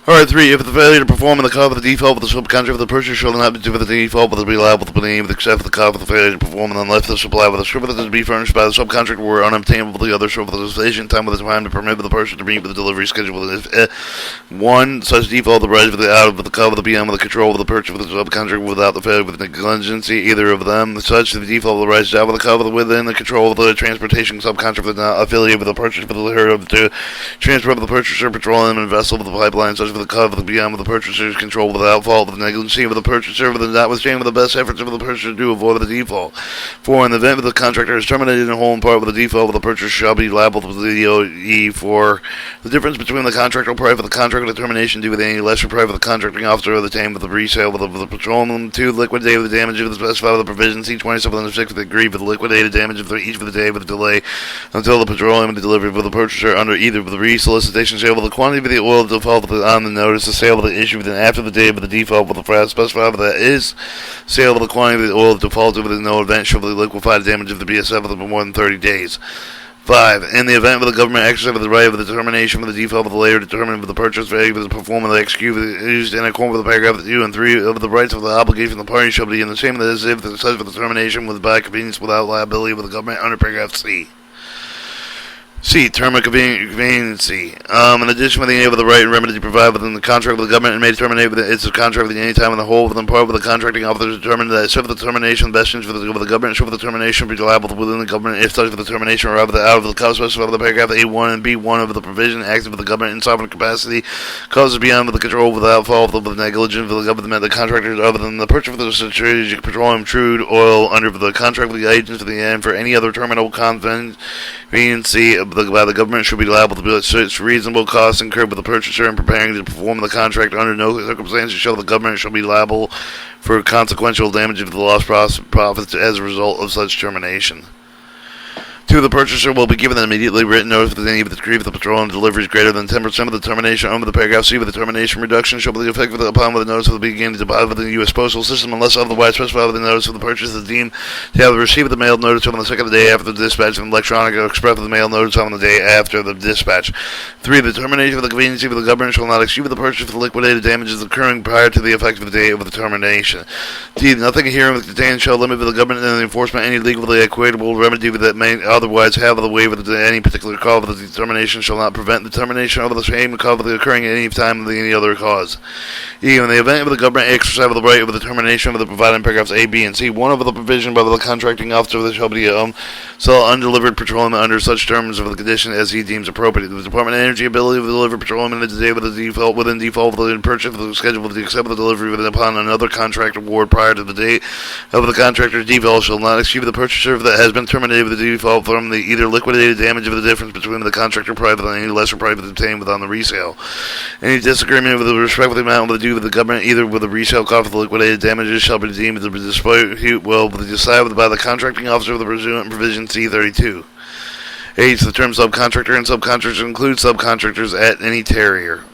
Alright, 3. If the failure to perform in the cause of the default with the subcontractor of the purchase shall not be due for the default, but will be liable to the name except for the cause of the failure to perform, and unless the supply with the service that is to be furnished by the subcontractor were unobtainable for the other solicitation time with the time to permit the person to meet with the delivery schedule. If 1. Such default arises out of the cause of the BM with the control of the purchase of the subcontractor without the failure with negligency either of them. Such the default arises out of the cause within the control of the transportation subcontractor not affiliated with the purchase for the transfer of the purchaser, petroleum, and vessel of the pipeline, such for the cause of the BM with the purchaser's control without fault, with negligency of the purchaser, with the notwithstanding with the best efforts of the purchaser to avoid the default. 4. In the event that the contractor is terminated in whole and part with the default, the purchaser shall be liable to the DOE for the difference between the contractual price of the contract and the termination due with any lesser price of the contracting officer or the time with the resale of the petroleum. 2. Liquidate the damage of the specified with the provision C27 under 6 with the agree with the liquidated damage of each for the day with the delay until the petroleum is delivered with the purchaser under either of the re-solicitation sale of the quantity of the oil default on the notice, the sale of the issue within after the day of the default with the price specified that is sale of the quantity of the oil defaulted within no event shall be liquefied damage of the BSF for more than 30 days. 5. In the event of the government exercise of the right of the determination of the default of the later determined with the purchase value of the performance of the execution used in accordance with the paragraph 2 and 3 of the rights of the obligation of the party shall be in the same as if the such of the determination was by convenience without liability with the government under paragraph C. C. Term of conveniency. In addition, with any of the right and remedy provided within the contract with the government, and may terminate with its contract within any time in the whole within part with the contracting officer determined that except for the termination, the best interest of the government, except for the termination, be liable within the government if such for the termination or out of the cause specified of the paragraph A1 and B1 of the provision acting with the government in sovereign capacity causes beyond the control without fault of the negligence of the government, the contractors other than the purchase of the strategic petroleum crude oil under the contract with the agents of the end for any other terminal conveniency by the government should be liable to be such reasonable costs incurred by the purchaser in preparing to perform the contract. Under no circumstances shall the government shall be liable for consequential damage of the lost profits as a result of such termination. 2. The purchaser will be given an immediately written notice of any of the degree of the petroleum delivery is greater than 10% of the termination under the paragraph C with the termination reduction shall be effective upon with the notice of the beginning to deposit within the U.S. Postal System unless otherwise specified with the notice of the purchase is deemed to have received the mailed notice on the second day after the dispatch and electronic or express with the mail notice on the day after the dispatch. 3. The termination of the conveniency of the government shall not exceed the purchase for the liquidated damages occurring prior to the effective date of the termination. D. Nothing herein contained shall limit the government and the enforcement any legally equitable remedy that may otherwise have the waiver to any particular cause of the determination shall not prevent the termination of the same cause of the occurring at any time of any other cause. E. In the event of the government exercise of the right of the determination of the provided in paragraphs A, B, and C, one of the provision by the contracting officer that shall be sell undelivered petroleum under such terms of the condition as he deems appropriate. The Department of Energy ability to deliver petroleum in the day with the default within default of the purchase of the schedule of the accept of the delivery within upon another contract award prior to the date of the contractor's default shall not exceed the purchaser that has been terminated with the default from the either liquidated damage of the difference between the contractor private and any lesser private obtained within the resale. Any disagreement with respect to the amount of the due of the government either with the resale cost of the liquidated damages shall be deemed to be dispute will be decided by the contracting officer of the pursuant provision C32. H. The term subcontractor and subcontractors include subcontractors at any carrier.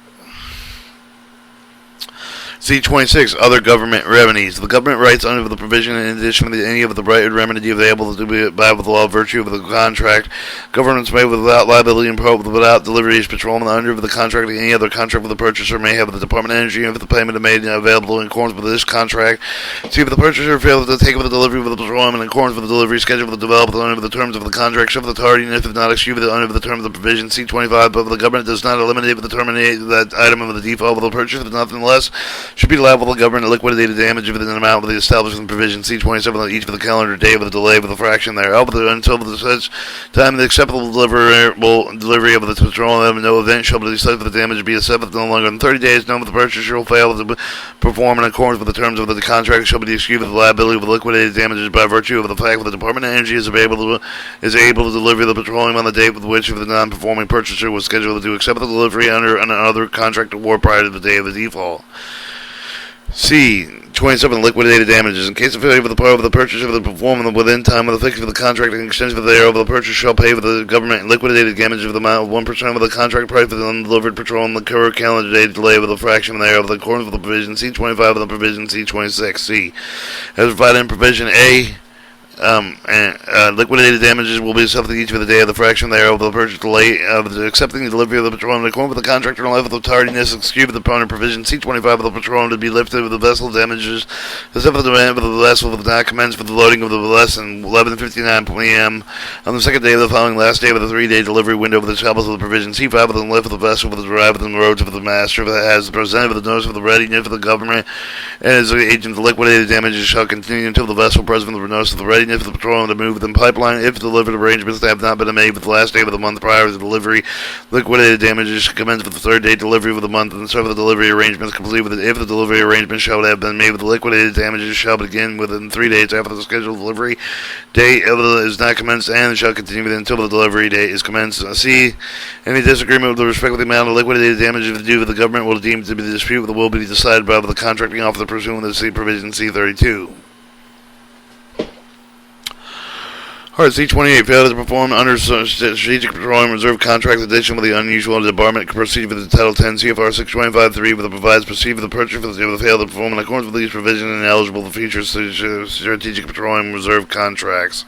C26. Other government remedies. The government rights under the provision in addition to any of the right and remedy available to be by with the law of virtue of the contract. Governments may without liability and without delivery of petroleum under the contract any other contract with the purchaser may have the Department of Energy if the payment is made available in accordance with this contract. See if the purchaser fails to take up the delivery of the petroleum in accordance with the delivery schedule of the developed under the terms of the contract, shall the tardiness if not executed under the terms of the provision C25, but if the government does not eliminate the terminate that item of the default of the purchase, if nothing less should be liable to the government liquidated damage within an amount of the establishment provision C27 on each of the calendar day of the delay of the fraction thereof until the such time the acceptable delivery of the petroleum no event shall be such for the damage be accepted no longer than 30 days. None of the purchaser shall fail to perform in accordance with the terms of the contract shall be excused with the liability of the liquidated damages by virtue of the fact that the Department of Energy is able to deliver the petroleum on the date with which the non-performing purchaser was scheduled to accept the delivery under another contract award prior to the day of the default. C. 27. Liquidated damages. In case of failure of the part of the purchaser of the performance within time of the fixing of the contract and extension of thereof, the purchaser shall pay with the government liquidated damage of the amount of 1% of the contract price for the undelivered petroleum the current calendar day delay with a fraction thereof, in accordance with the provision C25 of the provision C26. C. As provided in provision A and liquidated damages will be suffered each of the day of the fraction thereof of the purchase delay of the accepting the delivery of the petroleum in accordance with the contractor and life of the tardiness excused the proponent provision C-25 of the petroleum to be lifted with the vessel damages to suffer the demand of the vessel will not commence with the loading of the less than 11:59 p.m. on the second day of the following last day of the 3-day delivery window of the tables of the provision C-5 of the lift of the vessel with the drive within the roads of the master that has presented with the notice of the readiness of the government and as the agent the liquidated damages shall continue until the vessel present with the notice of the readiness of the petroleum to move within pipeline. If delivered arrangements have not been made with the last day of the month prior to the delivery, liquidated damages should commence with the third day delivery of the month and serve the delivery arrangements complete with it. If the delivery arrangements shall have been made with the liquidated damages shall begin within 3 days after the scheduled delivery date is not commenced and shall continue until the delivery date is commenced. C. Any disagreement with respect to the amount of liquidated damages due to the government will deem to be the dispute will be decided by the contracting officer pursuant to C provision C-32. C-28 failed to perform under Strategic Petroleum Reserve Contract addition with the unusual debarment proceed with the Title 10 CFR 625.3 with the provides proceed with the purchase for the failed to perform in accordance with these provisions and eligible for future Strategic Petroleum Reserve contracts.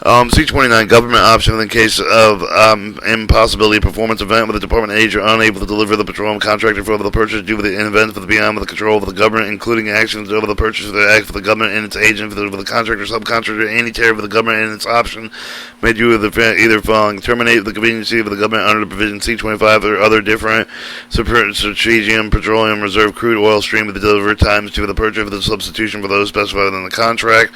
C-29 government option in the case of impossibility of performance event with the department agent unable to deliver the petroleum contractor for the purchase due to the event for the beyond the control of the government, including actions over the purchase of the act for the government and its agent for the contractor, subcontractor, any tariff of the government and its option made due to the either following: terminate the conveniency of the government under the provision C-25 or other different strategic petroleum reserve crude oil stream with the delivery times to the purchase of the substitution for those specified in the contract.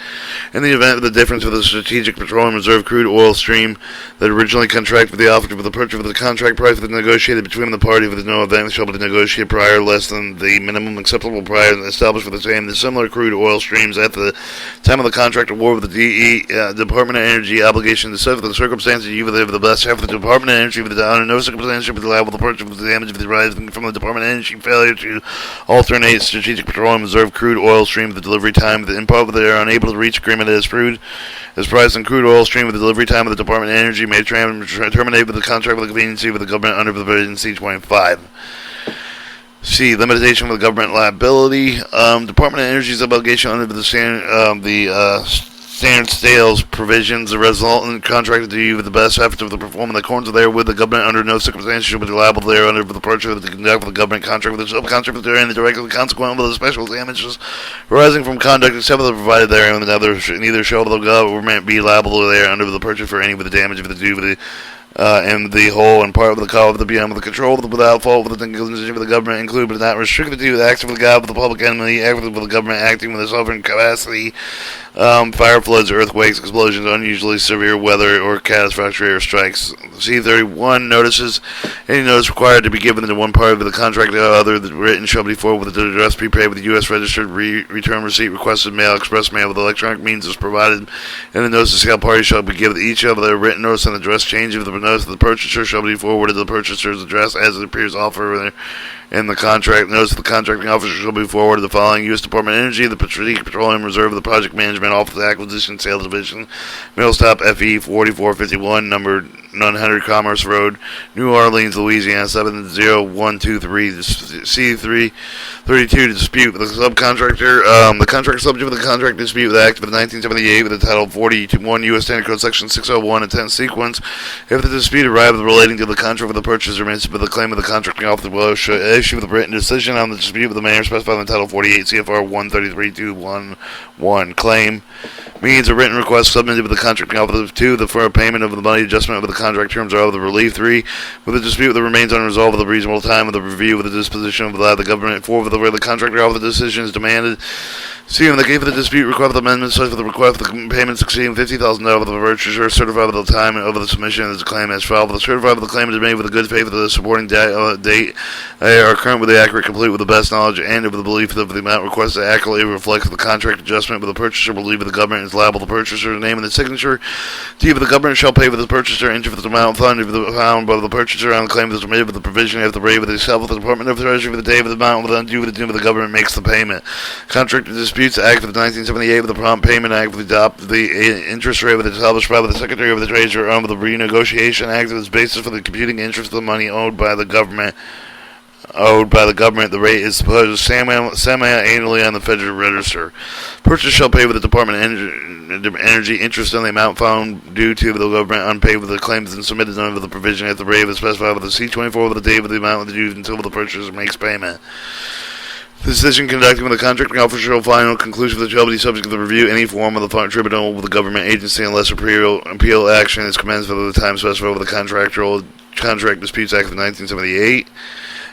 In the event of the difference of the strategic petroleum reserve crude oil stream that originally contracted for the offer for the purchase of the contract price that negotiated between the party with no event shall be negotiated prior less than the minimum acceptable prior established for the same the similar crude oil streams at the time of the contract award with the Department of Energy obligation to set the circumstances you live the best half of the Department of Energy with the under no circumstance should be liable to purchase of the damage of the arising from the Department of Energy failure to alternate strategic petroleum reserve crude oil stream with the delivery time of the import they are unable to reach agreement as price and crude oil stream with the delivery time of the Department of Energy may terminate with the contract with the conveniency with the government under the provision C-25. C. Limitation of the government liability. Department of Energy's obligation under the standard sales provisions, the resultant contracted to you with the best efforts of the performance in accordance therewith, the government under no circumstances shall be liable thereunder for the purchase of the conduct of the government contract with the subcontractor and the directly consequent of the special damages arising from conduct except for the provided therein, and neither shall the government be liable there under the purchase for any with the damage of the due with the and the whole and part of the call of the beyond with the control of the without fault with the negligence of the government include but not restricted to the acts of the God of the public enemy, acts of the government acting with a sovereign capacity, fire, floods, earthquakes, explosions, unusually severe weather, or catastrophic air strikes. C-31 notices. Any notice required to be given to one party of the contract or other that written shall be forwarded with the address prepaid with the U.S. registered return receipt requested mail, express mail with electronic means as provided, and the notice of sale party shall be given each of their written notice and address change of the notice of the purchaser shall be forwarded to the purchaser's address as it appears offered in the contract. Notice of the contracting officer shall be forwarded the following: U.S. Department of Energy, the Strategic Petroleum Reserve, the Project Management Office, Acquisition Sales Division, Middle Stop FE 4451, number 900 Commerce Road, New Orleans, Louisiana 70123. C-332 to dispute with the subcontractor. The contract subject with the contract dispute with the Act of 1978 with the Title 41 U.S. Standard Code Section 601 and 10 sequence. If the dispute arrives relating to the contract with the purchaser, but the claim of the contracting officer will issue with a written decision on the dispute with the manner specified in Title 48 CFR 133.211. Claim means a written request submitted with the contracting officer. 2. The for payment of the money adjustment of the contract terms are of the relief. 3. With the dispute that remains unresolved with a reasonable time of the review of the disposition of the government. 4. With the where the contractor offer the decision is demanded. C. In the case of the dispute, request the amendment such for the request for the payment exceeding $50,000 of the purchaser, certified with the time of the submission of the claim as filed. The certified with the claim is made with the good faith of the supporting date are current with the accurate, complete with the best knowledge and of the belief that the amount requested accurately reflects the contract adjustment with the purchaser believe the government is liable to the purchaser's name and the signature. D. The government shall pay for the purchaser into the amount found if the found by the purchaser on the claim that is submitted with the provision of the rate with itself with the Department of the Treasury for the day of the amount with undue with the doom of the government makes the payment. Contract disputes Act of 1978 with the Prompt Payment Act with the interest rate with the established by the Secretary of the Treasury with the Renegotiation Act as basis for the computing interest of the money owed by the government. owed by the government. The rate is posted semi-annually on the Federal Register. Purchasers shall pay with the Department of Energy interest on the amount found due to the government unpaid with the claims and submitted under the provision at the rate of specified with the C-24 with the date of the amount due until the purchaser makes payment. The decision conducting with the contracting officer shall final conclusion that shall be subject to the review any form of the tribunal with the government agency unless appeal action is commenced within the time specified with the Contract Disputes Act of 1978.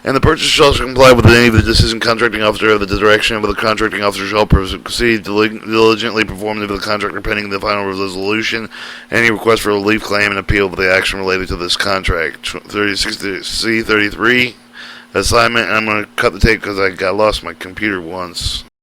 And the purchaser shall comply with any of the decision contracting officer of the direction of the contracting officer shall proceed diligently perform the contractor pending the final resolution. Any request for relief claim and appeal of the action related to this contract. 36C33 assignment. And I'm going to cut the tape because I got lost my computer once.